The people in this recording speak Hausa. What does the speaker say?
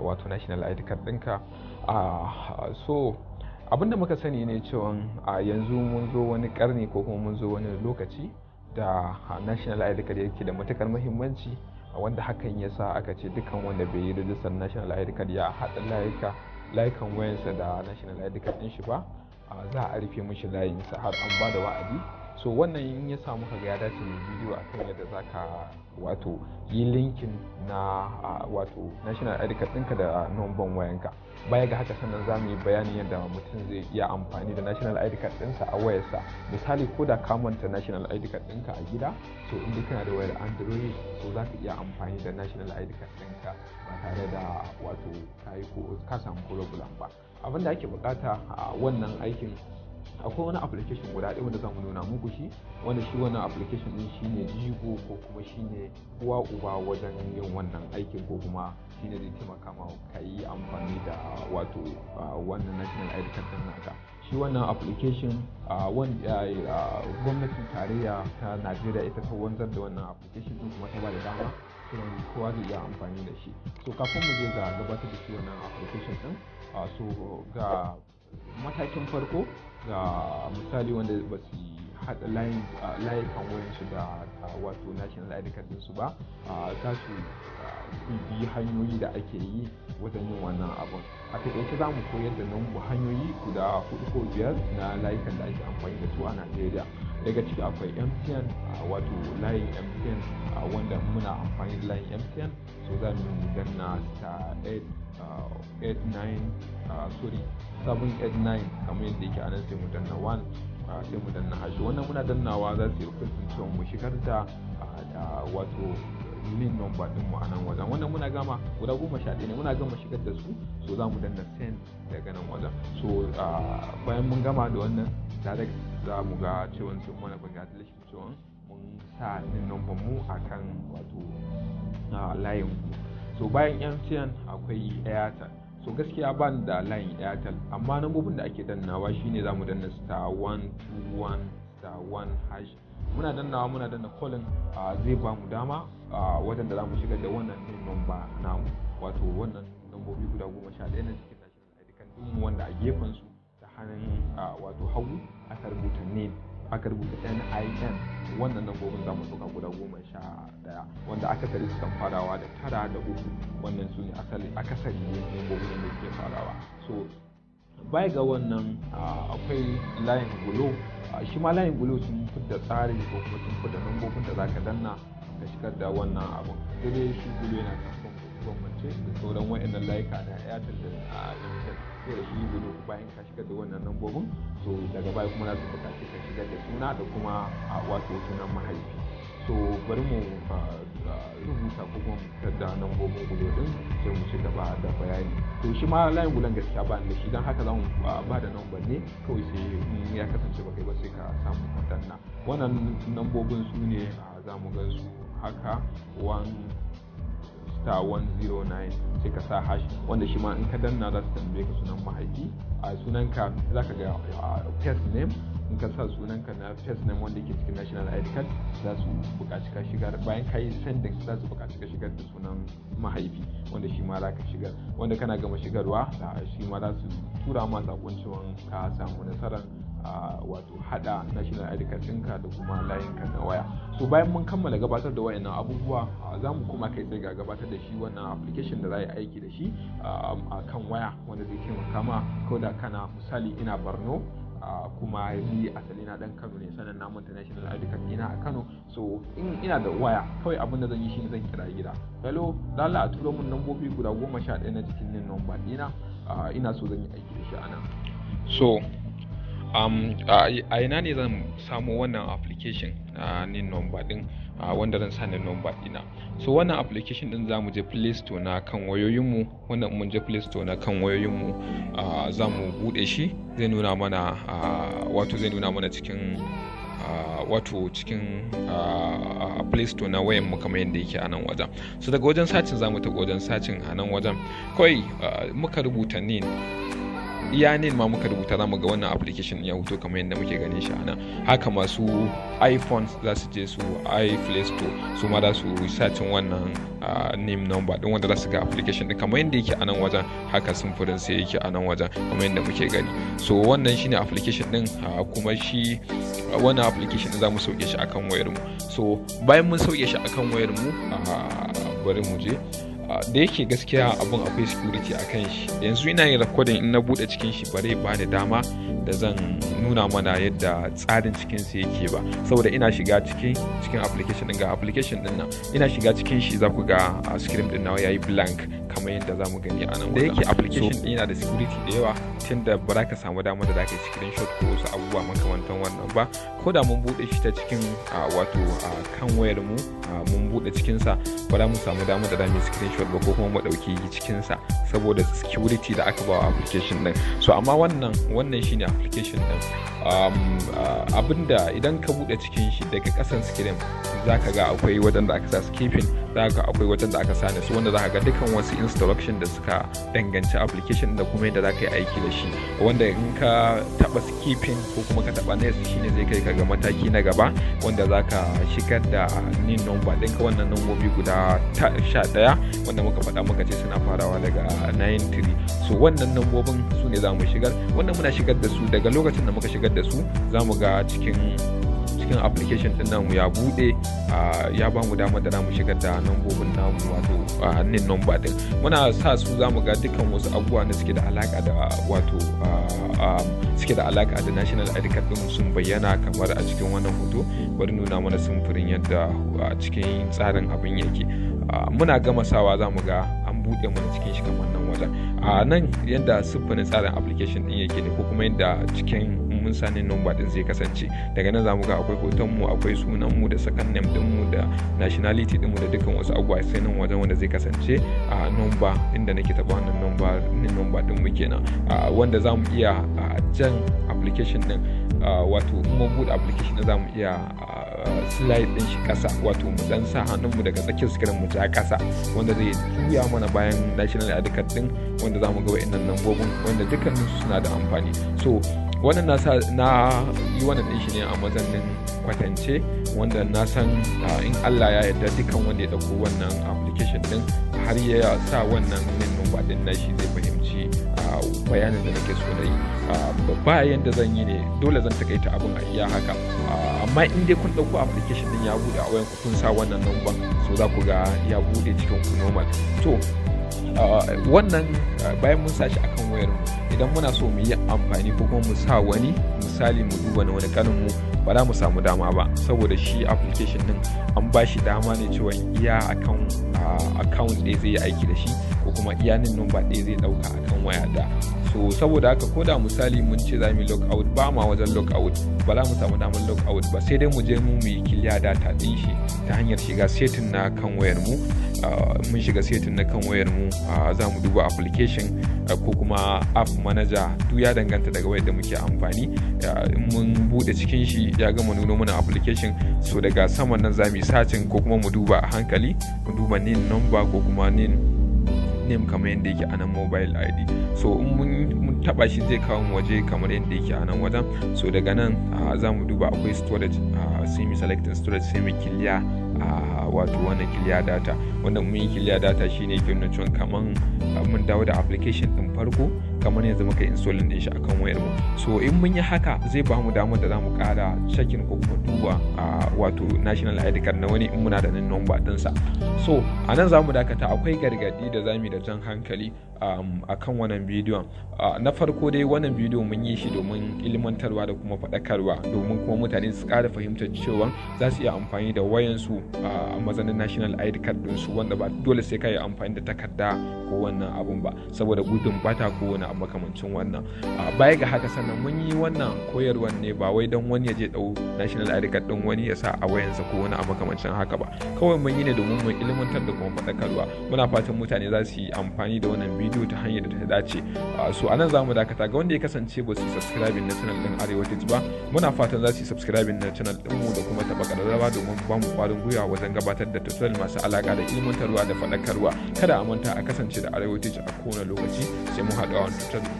wato national ID card ɗinka. So abinda muka sani ne cewa yanzu mun zo wani karni ko kuma mun zo wani lokaci da national ID card yake da matukar muhimmanci, wanda hakan ya sa aka ce dukkan wanda bai yi rajistar national ID card ya haɗa layukan wayansa da national ID card ɗin shi ba, za a rufe mishi layinsa har an ba da wa'adi. So wannan in ya samu kaga ya dace mai bidiyo akan yadda zaka wato yi linkin na wato national ID card ɗinka da numban wayanka. Baya ga haka sannan za mu yi bayani yadda mutum zai iya amfani da national ID card ɗinsa a wayarsa. Misali ko da ka manta national ID card ɗinka a gida, so inda kana da wayar Android, so za ka iya amfani da national ID card ɗinka ba tare da wato ka samu problem ba. Abin da ake bukata a wannan aikin, akwai wani application guda ɗaya wanda zamu nuna muku shi, wanda shi wannan application din shine jigo ko kuma shine uwa uba wajen yin wannan aikin, ko kuma shine zai taimaka ma ka yi amfani da wato wannan national ID card din naka. Shi wannan application gwamnatin tarayya ta Najeriya ita ta wanzar da wannan application din kuma ta ba da dama kowa zai iya amfani da shi. So kafin mu je ga gabatar da shi wannan application din, so ga matakin farko, ga misali wanda ba su haɗa layukan wayansu da wato national ID card ɗinsu ba, za su bi hanyoyi da ake yi wajen yin wannan abun. A taƙaice za mu koyar da hanyoyi guda 4 ko 5 na layukan da ake amfani da su a Najeriya. Daga ciki akwai MTN, wato layin MTN, wanda muna amfani da layin MTN, so za mu danna star 789 kamar yadda yake anan, sai mu danna 1, sai mu danna hash. Wannan muna dannawa za su yi hukuncin cewa mu shigar da wato link number din mu a nan wajen. Wannan muna gama guda 11 ne, muna gama shigar da su, so za mu danna send daga nan wajen. So bayan mun gama da wannan, direct za mu ga cewa sun mana congratulations cewa mun sa link number mu akan wato layin mu. So bayan MTN akwai Airtel. So gaskiya ban da layin Airtel, amma nambobin da ake dannawa shine zamu danna star 121 star 1 hash. Muna danna calling, zai ba mu dama wajen da zamu shigar da wannan din number namu, wato wannan nambobi guda 11 na cikin national ID card din wanda a gefen su ta hannun wato hagu aka rubuta NIN, aka rubuta NIN. Wannan nambobin zamu ɗauka guda 11 wanda akasari sukan farawa da 9 da 3. wannan su ne akasari nambobin da suke farawa. So baya ga wannan akwai layin Glo. Shi ma layin Glo sun fidda tsari ko kuma sun fidda nambobin da zaka danna ka shigar da wannan abun. Sai dai shi Glo yana kan bambance da sauran wayannan layuka na Airtel da MTN. Sai da shi Glo bayan ka shigar da wannan nambobin, so daga baya kuma za su buƙaci ka shigar da suna da kuma wato sunan mahaifi. So bari mu rubuta ko kuma fitar da nambobin Glo din, sai mu ci gaba da bayani. To shi ma layin Glo gaskiya ba da shi, don haka za mu ba da number ne kawai, sai ya kasance ba kai ba sai ka samu ka danna. Wannan nambobin su ne za mu ga su haka 1 star 109, sai ka sa hash, wanda shi ma in ka danna za su tambaye ka sunan mahaifi. A sunanka za ka ga first name, in ka sa sunanka na first name wanda yake cikin national ID card, za su buƙaci ka shigar. Bayan ka yi sending za su buƙaci ka shigar da sunan mahaifi, wanda shi ma za ka shigar. Wanda kana gama shigarwa, shi ma za su tura ma sakon cewa ka samu nasarar wato hada national ID card ɗinka da kuma layinka na waya. So bayan mun kammala gabatar da wayannan abubuwa, za mu kuma kai tsaye ga gabatar da shi wannan application da za a yi aiki da shi a kan waya, wanda zai taimaka ma ko da kana misali ina Borno, kuma ni asali na dan Kano ne, sanan na manta national ID card ina a Kano. So in ina da waya, kawai abin da zan yi shine zan kira gida, hello lalla a turo mun nambobi guda 11 na cikin nin number dina, ina so zan yi aiki da shi anan. So a ina ne zan samu wannan application nin number din, wanda zan sa nin number dina. So wannan application din zamu je Play Store na kan wayoyinmu. Wannan mun je Play Store na kan wayoyinmu, zamu bude shi, zai nuna mana wato zai nuna mana cikin cikin Play Store na wayanmu kamar yadda yake a nan wajen. So daga wajen searching zamu tafi wajen searching a nan wajen, kawai muka rubuta NIN, iya NIN ma muka rubuta, zamu ga wannan application ya hoto kamar yadda muke ganin shi a nan. Haka masu iPhones za su je su iPlay Store su ma za su searching wannan name number din wanda za su ga application din kamar yadda yake a nan wajen, haka simfurin sai yake a nan wajen kamar yadda muke gani. So wannan shine application din, kuma shi wannan application din za mu sauke shi akan wayar mu. So bayan mun sauke shi akan wayar mu, bari mu je da yake gaskiya abun akwai security a kan shi. Yanzu ina yin recording, in na bude cikin shi bare ba da dama da zan nuna mana yadda tsarin cikin sa yake ba, saboda ina shiga cikin application din, ga application din nan ina shiga cikin shi za ku ga screen din nawa yayi blank kamar yadda za mu gani a nan. Da yake application din yana da security da yawa, tunda ba za ka samu dama da za ka yi screenshot ko wasu abubuwa makamantan wannan ba. Ko da mun bude shi ta cikin wato kan wayar mu mun bude cikin sa, ba za mu samu dama da za mu yi screenshot ba ko kuma mu dauki cikin sa saboda security da aka ba wa application din. So amma wannan shine application din. Abinda idan ka bude cikin shi daga kasan screen zaka ga akwai wajen da aka sa skipping, zaka ga akwai wajen da aka sa ne, wanda zaka ga dukkan wasu instruction da suka danganci application da kuma yadda zaka yi aiki da shi, wanda in ka taba skipping ko kuma ka taba next shine zai kai ka ga mataki na gaba wanda zaka shigar da nin number ɗinka, wannan nambobi guda 11 wanda muka faɗa muka ce suna farawa daga 93. So wannan nambobin su ne za mu shigar, wannan muna shigar da su daga lokacin da muka shigar da su za mu ga cikin application din namu ya bude, ya ba mu damar da zamu shigar da nambobin namu wato nin number din. Muna sa su zamu ga dukkan wasu abubuwa da suke da alaka da wato suke da alaka da national ID card din sun bayyana kamar a cikin wannan hoto. Bari nuna mana samfurin yadda cikin tsarin abin yake. Muna gama sawa zamu ga an bude mana cikin shi kamar nan wajen. Nan yadda siffanin tsarin application din yake ne, ko kuma yadda cikin mun sanin number din zai kasance. Daga nan zamu ga akwai hoton mu, akwai sunan mu da second name din mu da nationality din mu da dukkan wasu abubuwa sai nan wajen wanda zai kasance a number inda nake taba wannan number din mu kenan, wanda zamu iya jan application din, wato mun bude application din zamu iya slide din shi kasa, wato mu dan sa hannun mu daga tsakiyar screen mu ja kasa, wanda zai juya mana bayan national ID card din, wanda zamu ga wayannan nambobin wanda dukkanin su suna da amfani. So wannan na yi wannan din shi ne a mazannin kwatance, wanda na san in Allah ya yarda dukkan wanda ya dauko wannan application din har ya sa wannan min number din nashi zai fahimci bayanin da nake so na yi. Ba yanda zan yi ne, dole zan takaita abin a iya haka, amma in dai kun dauko application din ya bude a wayan ku kun sa wannan number, so za ku ga ya bude cikin ku normal. To wannan bayan mun sa shi akan wayar mu, idan muna so mu yi amfani ko kuma mu sa wani, misali mu duba na wani kanin mu, ba za mu samu dama ba saboda shi application din an ba shi dama ne cewa iya account ɗaya zai yi aiki da shi, ko kuma iya nin number ɗaya zai ɗauka akan waya da. So saboda haka ko da misali mun ce za mu yi logout, ba ma wajen logout, ba za mu samu damar logout ba, sai dai mu je mu yi clear data ɗin shi ta hanyar shiga setting na kan wayar mu. Mun shiga setting na kan wayar mu, za mu duba application ko kuma app manager, duk ya danganta daga wayar da muke amfani. Mun bude cikin shi ya gama nuno mana application, so daga saman nan za mu yi searching ko kuma mu duba a hankali, mu duba nin number ko kuma nin name kamar yadda yake a nan mobile ID. So in mun taba shi zai kawo mu waje kamar yadda yake a nan wajen. So daga nan za mu duba akwai storage, sai mu selecting storage, sai mu clear wato wannan clear data. Wanda mun yi clear data shine yake nuna cewa kaman mun dawo da application din farko kamar yanzu muka installing din shi akan wayar mu. So in mun yi haka zai ba mu damar da zamu kara checking ko kuma duba wato national ID card na wani in muna da nan number din sa. So anan zamu dakata, akwai gargadi da zamu da jan hankali akan wannan bidiyon. Na farko dai wannan bidiyo mun yi shi domin ilimantarwa da kuma faɗakarwa, domin kuma mutane su ƙara fahimtar cewa za su iya amfani da wayansu a mazanin national ID card ɗinsu, wanda ba dole sai ka yi amfani da takarda ko wannan abun ba saboda gudun bata ko wani abu makamancin wannan. Baya ga haka sannan mun yi wannan koyarwar ne ba wai don wani ya je ɗau national ID card ɗin wani ya sa a wayansa ko wani abu makamancin haka ba, kawai mun yi ne domin mu ilimantar da kuma faɗakarwa. Muna fatan mutane za su yi amfani da wannan bidiyo ta hanyar da ta dace. So anan zamu dakata. Ga wanda ya kasance ba su subscribe na channel din Arewa ba, muna fatan za su yi subscribe na channel din mu da kuma taba kararrawa domin ba mu kwarin gwiwa wajen gabatar da tutorial masu alaka da ilimantarwa da faɗakarwa. Kada a manta a kasance da Arewa a kowane lokaci, sai mu haɗu a wani tutorial